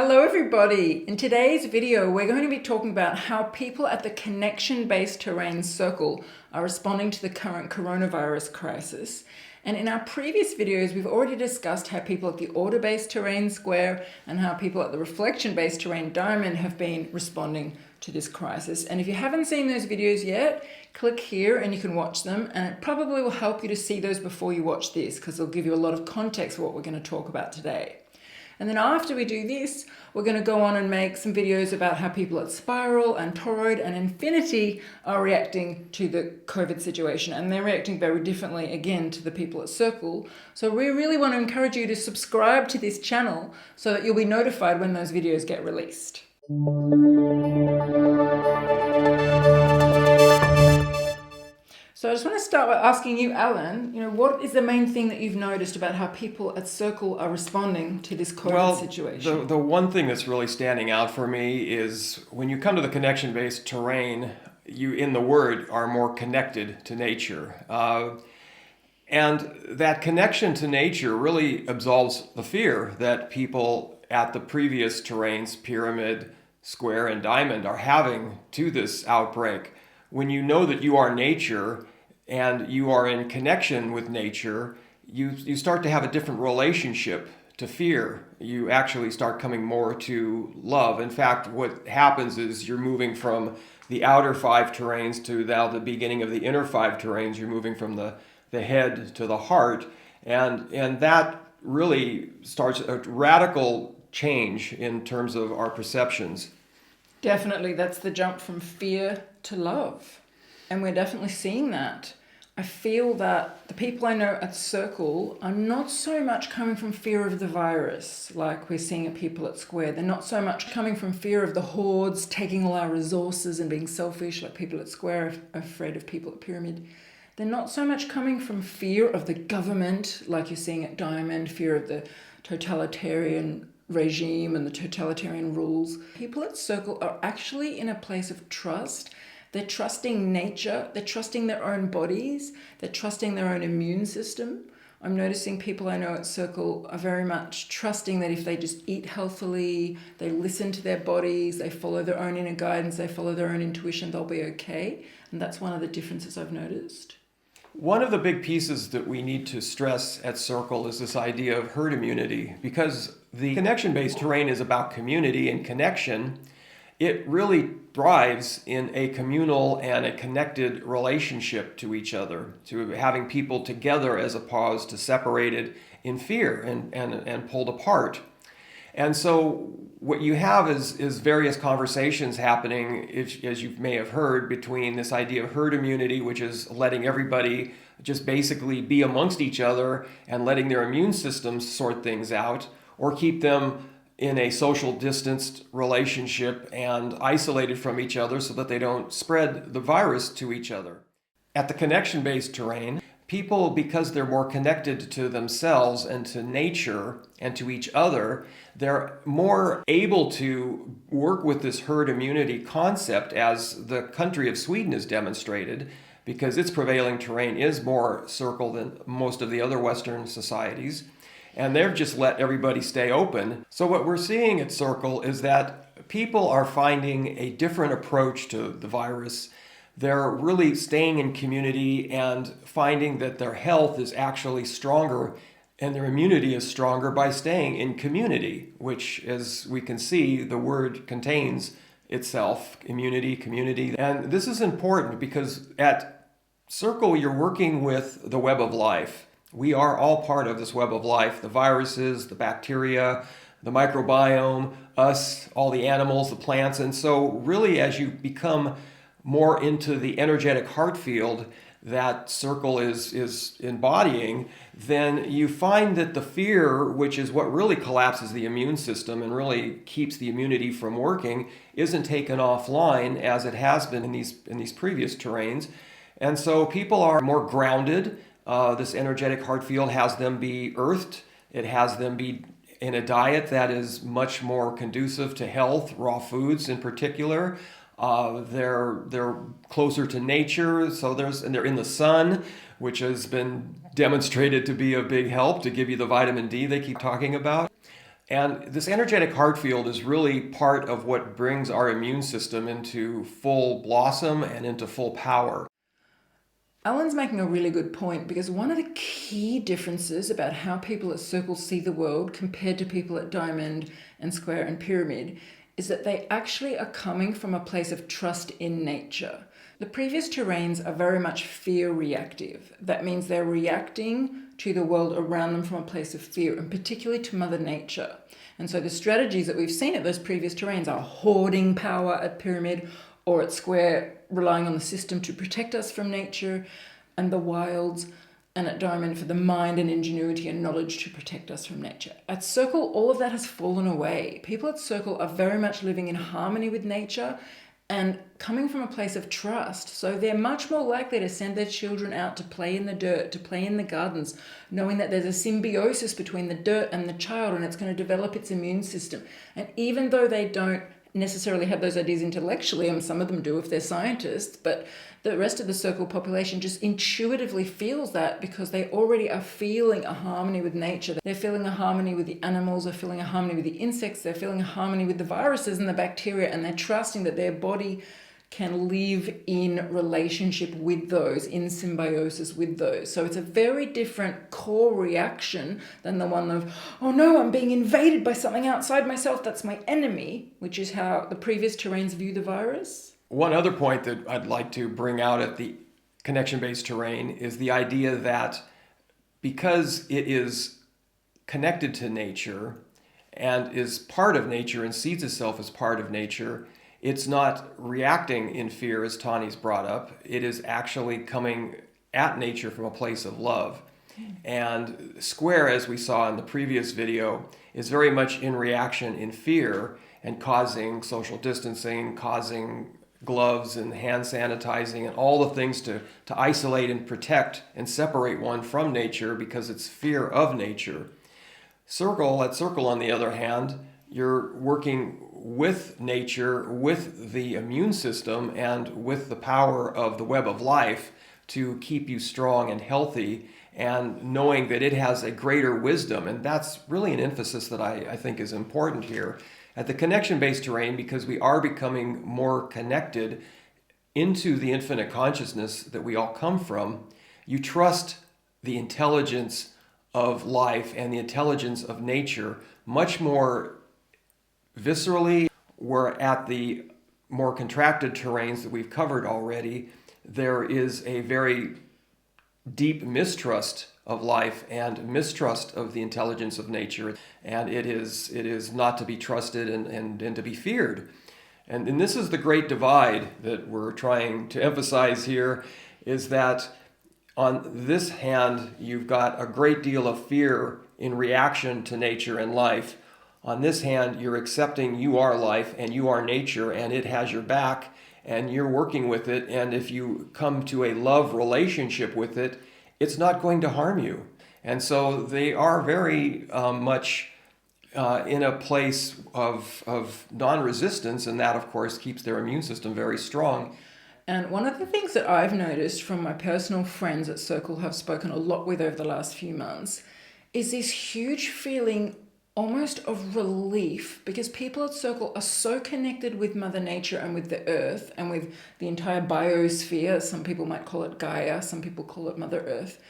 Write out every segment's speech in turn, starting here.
Hello everybody! In today's video we're going to be talking about how people at the connection-based terrain circle are responding to the current coronavirus crisis. And in our previous videos we've already discussed how people at the order-based terrain square and how people at the reflection-based terrain diamond have been responding to this crisis. And if you haven't seen those videos yet, click here and you can watch them, and it probably will help you to see those before you watch this because they'll give you a lot of context for what we're going to talk about today. And then after we do this, we're going to go on and make some videos about how people at Spiral and Toroid and Infinity are reacting to the COVID situation. And they're reacting very differently, again, to the people at Circle. So we really want to encourage you to subscribe to this channel so that you'll be notified when those videos get released. So I just want to start by asking you, Alan, what is the main thing that you've noticed about how people at Circle are responding to this COVID situation? The one thing that's really standing out for me is when you come to the connection-based terrain, you, in the word, are more connected to nature. And that connection to nature really absolves the fear that people at the previous terrains, pyramid, square, and diamond, are having to this outbreak. When you know that you are nature and you are in connection with nature, you start to have a different relationship to fear. You actually start coming more to love. In fact, what happens is you're moving from the outer five terrains to now the beginning of the inner five terrains. You're moving from the head to the heart. And that really starts a radical change in terms of our perceptions. Definitely, that's the jump from fear to love. And we're definitely seeing that. I feel that the people I know at Circle are not so much coming from fear of the virus, like we're seeing at people at Square. They're not so much coming from fear of the hordes taking all our resources and being selfish, like people at Square are afraid of people at Pyramid. They're not so much coming from fear of the government, like you're seeing at Diamond, fear of the totalitarian regime and the totalitarian rules. People at Circle are actually in a place of trust. They're trusting nature, they're trusting their own bodies, they're trusting their own immune system. I'm noticing people I know at Circle are very much trusting that if they just eat healthily, they listen to their bodies, they follow their own inner guidance, they follow their own intuition, they'll be okay. And that's one of the differences I've noticed. One of the big pieces that we need to stress at Circle is this idea of herd immunity, because the connection-based terrain is about community and connection. It really thrives in a communal and a connected relationship to each other, to having people together as opposed to separated in fear and pulled apart. And so what you have is various conversations happening, as you may have heard, between this idea of herd immunity, which is letting everybody just basically be amongst each other and letting their immune systems sort things out, or keep them in a social distanced relationship and isolated from each other so that they don't spread the virus to each other. At the connection-based terrain, people, because they're more connected to themselves and to nature and to each other, they're more able to work with this herd immunity concept, as the country of Sweden has demonstrated, because its prevailing terrain is more Circle than most of the other Western societies. And they've just let everybody stay open. So what we're seeing at Circle is that people are finding a different approach to the virus. They're really staying in community and finding that their health is actually stronger and their immunity is stronger by staying in community, which, as we can see, the word contains itself, immunity, community. And this is important because at Circle, you're working with the web of life. We are all part of this web of life, the viruses, the bacteria, the microbiome, us, all the animals, the plants. And so really, as you become more into the energetic heart field that Circle is embodying, then you find that the fear, which is what really collapses the immune system and really keeps the immunity from working, isn't taken offline as it has been in these previous terrains. And so people are more grounded. This energetic heart field has them be earthed. It has them be in a diet that is much more conducive to health, raw foods in particular. They're closer to nature, so they're in the sun, which has been demonstrated to be a big help to give you the vitamin D they keep talking about. And this energetic heart field is really part of what brings our immune system into full blossom and into full power. Alan's making a really good point, because one of the key differences about how people at Circle see the world compared to people at Diamond and Square and Pyramid is that they actually are coming from a place of trust in nature. The previous terrains are very much fear reactive. That means they're reacting to the world around them from a place of fear, and particularly to Mother Nature. And so the strategies that we've seen at those previous terrains are hoarding power at Pyramid, or at Square, relying on the system to protect us from nature and the wilds, and at Diamond for the mind and ingenuity and knowledge to protect us from nature. At Circle, all of that has fallen away. People at Circle are very much living in harmony with nature and coming from a place of trust. So they're much more likely to send their children out to play in the dirt, to play in the gardens, knowing that there's a symbiosis between the dirt and the child, and it's going to develop its immune system. And even though they don't necessarily have those ideas intellectually, and some of them do if they're scientists, but the rest of the Circle population just intuitively feels that, because they already are feeling a harmony with nature. They're feeling a harmony with the animals, they're feeling a harmony with the insects, they're feeling a harmony with the viruses and the bacteria, and they're trusting that their body can live in relationship with those, in symbiosis with those. So it's a very different core reaction than the one of, oh no, I'm being invaded by something outside myself, that's my enemy, which is how the previous terrains view the virus. One other point that I'd like to bring out at the connection-based terrain is the idea that because it is connected to nature and is part of nature and sees itself as part of nature, it's not reacting in fear, as Tahnee's brought up. It is actually coming at nature from a place of love. And Square, as we saw in the previous video, is very much in reaction in fear and causing social distancing, causing gloves and hand sanitizing and all the things to isolate and protect and separate one from nature because it's fear of nature. At Circle, on the other hand, you're working with nature, with the immune system, and with the power of the web of life to keep you strong and healthy, and knowing that it has a greater wisdom. And that's really an emphasis that I think is important here. At the connection-based terrain, because we are becoming more connected into the infinite consciousness that we all come from, you trust the intelligence of life and the intelligence of nature much more viscerally. Where at the more contracted terrains that we've covered already, there is a very deep mistrust of life and mistrust of the intelligence of nature, and it is not to be trusted and to be feared. And this is the great divide that we're trying to emphasize here, is that on this hand, you've got a great deal of fear in reaction to nature and life. On this hand, you're accepting you are life and you are nature, and it has your back and you're working with it. And if you come to a love relationship with it, it's not going to harm you. And so they are very much in a place of non-resistance, and that, of course, keeps their immune system very strong. And one of the things that I've noticed from my personal friends at Circle who I've spoken a lot with over the last few months is this huge feeling almost of relief, because people at Circle are so connected with Mother Nature and with the earth and with the entire biosphere. Some people might call it Gaia, some people call it Mother Earth.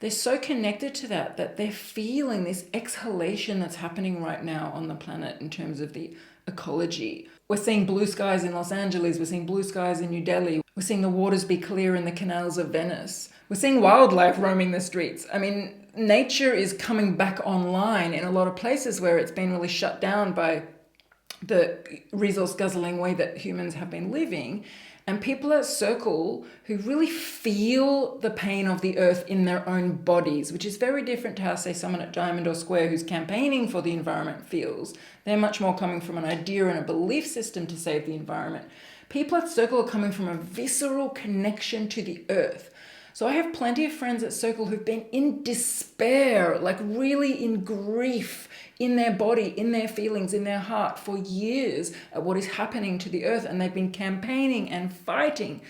They're so connected to that they're feeling this exhalation that's happening right now on the planet in terms of the ecology. We're seeing blue skies in Los Angeles, we're seeing blue skies in New Delhi, we're seeing the waters be clear in the canals of Venice, we're seeing wildlife roaming the streets. I mean, nature is coming back online in a lot of places where it's been really shut down by the resource guzzling way that humans have been living. And people at Circle who really feel the pain of the earth in their own bodies, which is very different to how, say, someone at Diamond or Square who's campaigning for the environment feels. They're much more coming from an idea and a belief system to save the environment. People at Circle are coming from a visceral connection to the earth. So I have plenty of friends at Circle who've been in despair, like really in grief in their body, in their feelings, in their heart for years at what is happening to the earth. And they've been campaigning and fighting.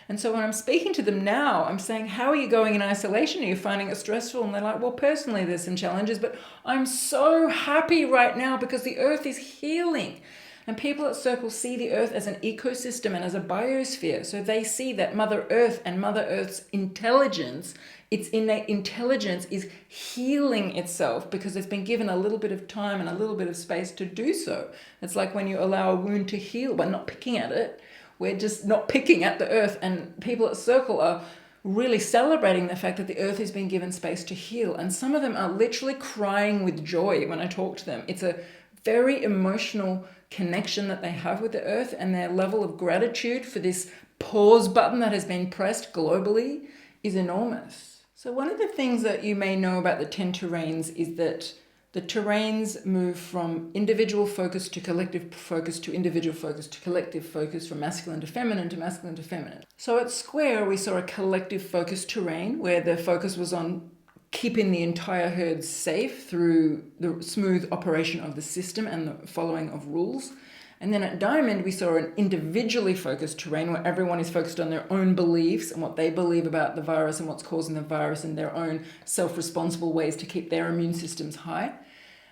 And so when I'm speaking to them now, I'm saying, how are you going in isolation? Are you finding it stressful? And they're like, well, personally, there's some challenges, but I'm so happy right now because the earth is healing. And people at Circle see the earth as an ecosystem and as a biosphere. So they see that Mother Earth and Mother Earth's intelligence, its innate intelligence, is healing itself because it's been given a little bit of time and a little bit of space to do so. It's like when you allow a wound to heal by not picking at it. We're just not picking at the earth, and people at Circle are really celebrating the fact that the earth has been given space to heal. And some of them are literally crying with joy when I talk to them. It's a very emotional connection that they have with the earth, and their level of gratitude for this pause button that has been pressed globally is enormous. So one of the things that you may know about the 10 terrains is that the terrains move from individual focus to collective focus to individual focus to collective focus, from masculine to feminine to masculine to feminine. So at Square, we saw a collective focus terrain where the focus was on keeping the entire herd safe through the smooth operation of the system and the following of rules. And then at Diamond, we saw an individually focused terrain where everyone is focused on their own beliefs and what they believe about the virus and what's causing the virus and their own self-responsible ways to keep their immune systems high.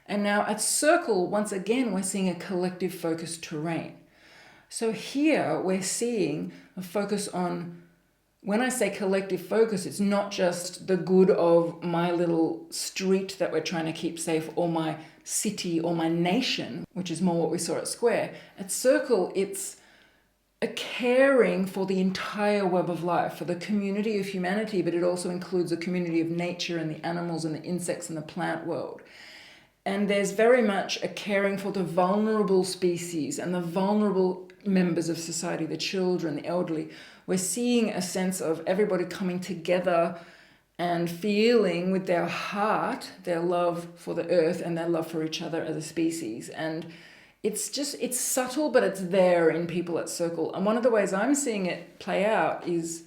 And now at Circle, once again, we're seeing a collective focused terrain. So here we're seeing a focus on, when I say collective focus, it's not just the good of my little street that we're trying to keep safe, or my city, or my nation, which is more what we saw at Square. At Circle, it's a caring for the entire web of life, for the community of humanity, but it also includes a community of nature and the animals and the insects and the plant world. And there's very much a caring for the vulnerable species and the vulnerable members of society, the children, the elderly. We're seeing a sense of everybody coming together and feeling with their heart their love for the earth and their love for each other as a species. And it's subtle, but it's there in people at Circle. And one of the ways I'm seeing it play out is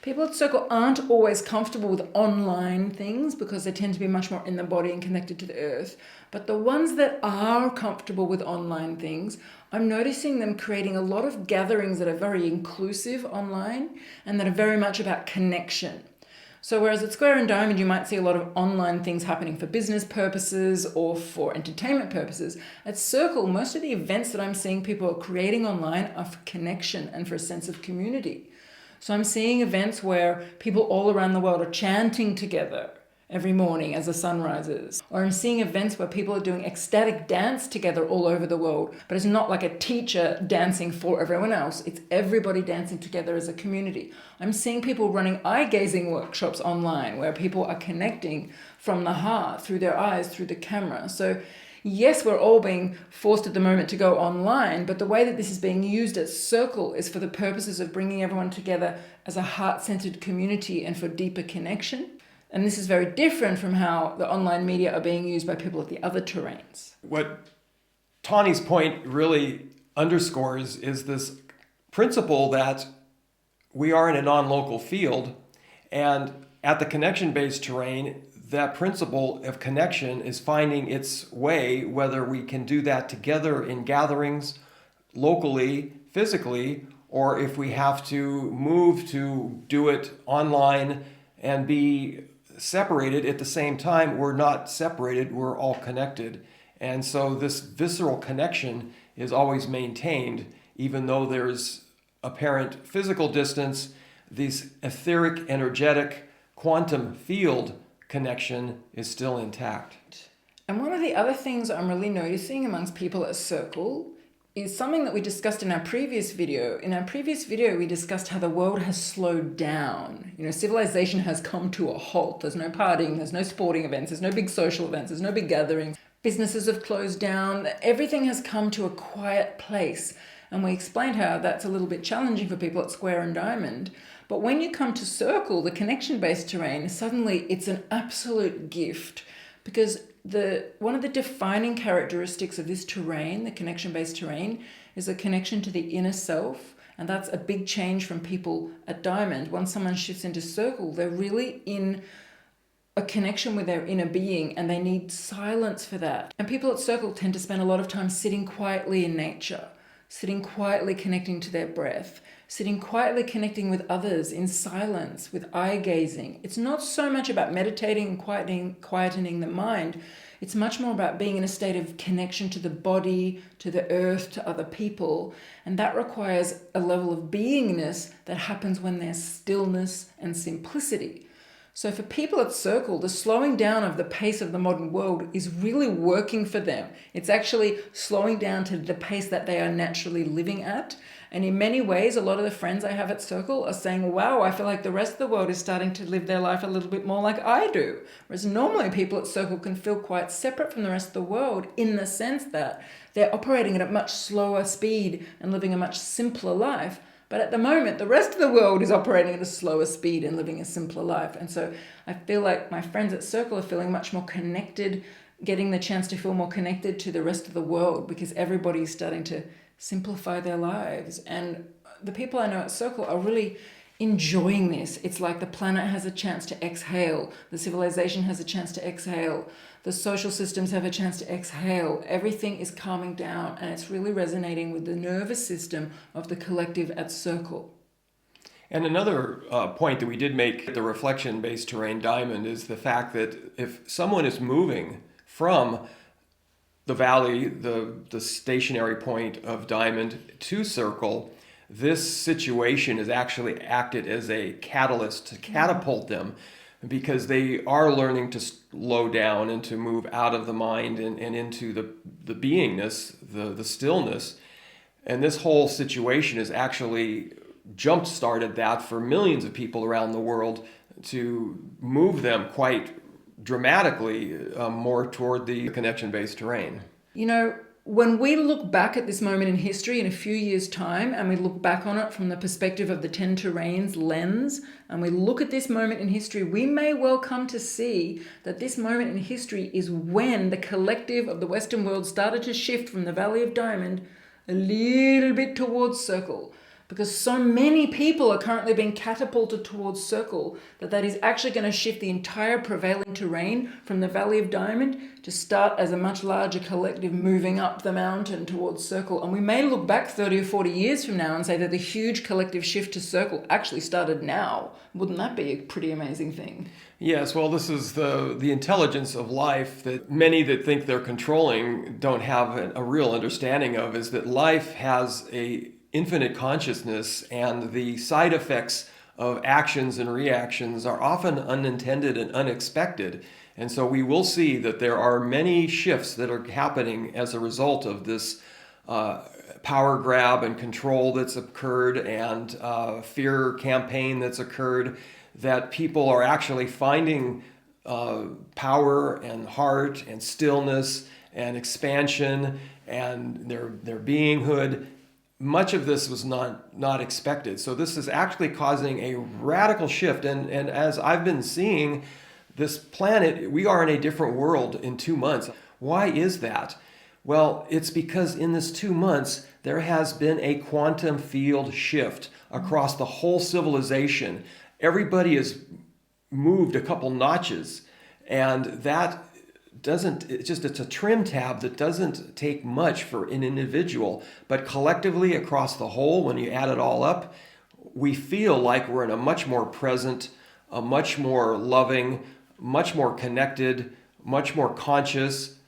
people at Circle aren't always comfortable with online things because they tend to be much more in the body and connected to the earth. But the ones that are comfortable with online things, I'm noticing them creating a lot of gatherings that are very inclusive online and that are very much about connection. So whereas at Square and Diamond, you might see a lot of online things happening for business purposes or for entertainment purposes, at Circle, most of the events that I'm seeing people are creating online are for connection and for a sense of community. So I'm seeing events where people all around the world are chanting together every morning as the sun rises. Or I'm seeing events where people are doing ecstatic dance together all over the world. But it's not like a teacher dancing for everyone else. It's everybody dancing together as a community. I'm seeing people running eye-gazing workshops online where people are connecting from the heart, through their eyes, through the camera. So yes, we're all being forced at the moment to go online, but the way that this is being used at Circle is for the purposes of bringing everyone together as a heart-centered community and for deeper connection. And this is very different from how the online media are being used by people at the other terrains. What Tahnee's point really underscores is this principle that we are in a non-local field, and at the connection-based terrain, that principle of connection is finding its way, whether we can do that together in gatherings, locally, physically, or if we have to move to do it online and be separated at the same time. We're not separated, we're all connected. And so this visceral connection is always maintained, even though there's apparent physical distance. This etheric, energetic, quantum field connection is still intact. And one of the other things I'm really noticing amongst people at Circle is something that we discussed in our previous video. In our previous video, we discussed how the world has slowed down. Civilization has come to a halt. There's no partying, there's no sporting events, there's no big social events, there's no big gatherings. Businesses have closed down. Everything has come to a quiet place. And we explained how that's a little bit challenging for people at Square and Diamond. But when you come to Circle, the connection-based terrain, suddenly it's an absolute gift, because one of the defining characteristics of this terrain, the connection-based terrain, is a connection to the inner self. And that's a big change from people at Diamond. Once someone shifts into Circle, they're really in a connection with their inner being, and they need silence for that. And people at Circle tend to spend a lot of time sitting quietly in nature, sitting quietly connecting to their breath, sitting quietly connecting with others in silence, with eye gazing. It's not so much about meditating and quietening the mind. It's much more about being in a state of connection to the body, to the earth, to other people. And that requires a level of beingness that happens when there's stillness and simplicity. So for people at Circle, the slowing down of the pace of the modern world is really working for them. It's actually slowing down to the pace that they are naturally living at. And in many ways, a lot of the friends I have at Circle are saying, wow, I feel like the rest of the world is starting to live their life a little bit more like I do. Whereas normally people at Circle can feel quite separate from the rest of the world in the sense that they're operating at a much slower speed and living a much simpler life. But at the moment, the rest of the world is operating at a slower speed and living a simpler life. And so I feel like my friends at Circle are feeling much more connected, getting the chance to feel more connected to the rest of the world because everybody's starting to simplify their lives. And the people I know at Circle are really enjoying this. It's like the planet has a chance to exhale. The civilization has a chance to exhale. The social systems have a chance to exhale. Everything is calming down, and it's really resonating with the nervous system of the collective at Circle. And another point that we did make at the reflection-based terrain diamond is the fact that if someone is moving from the valley, the stationary point of diamond to Circle, this situation has actually acted as a catalyst to catapult them because they are learning to slow down and to move out of the mind and into the beingness, the stillness. And this whole situation has actually jump-started that for millions of people around the world to move them quite dramatically more toward the connection-based terrain. You know, when we look back at this moment in history in a few years' time, and we look back on it from the perspective of the 10 terrains lens, and we look at this moment in history, we may well come to see that this moment in history is when the collective of the Western world started to shift from the Valley of Diamond a little bit towards Circle. Because so many people are currently being catapulted towards Circle that is actually going to shift the entire prevailing terrain from the Valley of Diamond to start as a much larger collective moving up the mountain towards Circle. And we may look back 30 or 40 years from now and say that the huge collective shift to Circle actually started now. Wouldn't that be a pretty amazing thing? Yes, well, this is the intelligence of life that many that think they're controlling don't have a real understanding of, is that life has a infinite consciousness, and the side effects of actions and reactions are often unintended and unexpected. And so we will see that there are many shifts that are happening as a result of this power grab and control that's occurred and fear campaign that's occurred, that people are actually finding power and heart and stillness and expansion and their beinghood. Much of this was not expected. So this is actually causing a radical shift. And as I've been seeing, this planet, we are in a different world in 2 months. Why is that? Well, it's because in this 2 months, there has been a quantum field shift across the whole civilization. Everybody has moved a couple notches, and that it's a trim tab that doesn't take much for an individual, but collectively across the whole, when you add it all up, we feel like we're in a much more present, a much more loving, much more connected, much more conscious,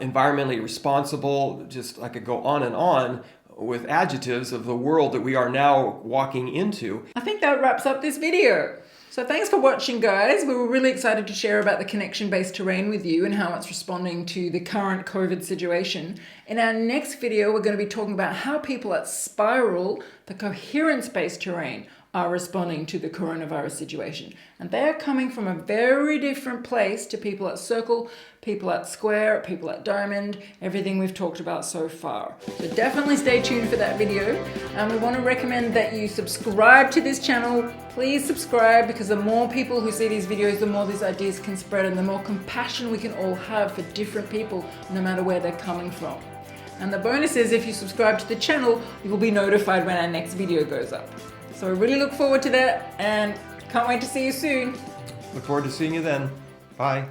environmentally responsible, just I could go on and on with adjectives of the world that we are now walking into. I think that wraps up this video. So thanks for watching, guys. We were really excited to share about the connection-based terrain with you and how it's responding to the current COVID situation. In our next video, we're going to be talking about how people at Spiral, the coherence-based terrain, are responding to the coronavirus situation. And they're coming from a very different place to people at Circle, people at Square, people at Diamond, everything we've talked about so far. So definitely stay tuned for that video. And we want to recommend that you subscribe to this channel. Please subscribe, because the more people who see these videos, the more these ideas can spread and the more compassion we can all have for different people, no matter where they're coming from. And the bonus is, if you subscribe to the channel, you will be notified when our next video goes up. So I really look forward to that, and can't wait to see you soon. Look forward to seeing you then. Bye.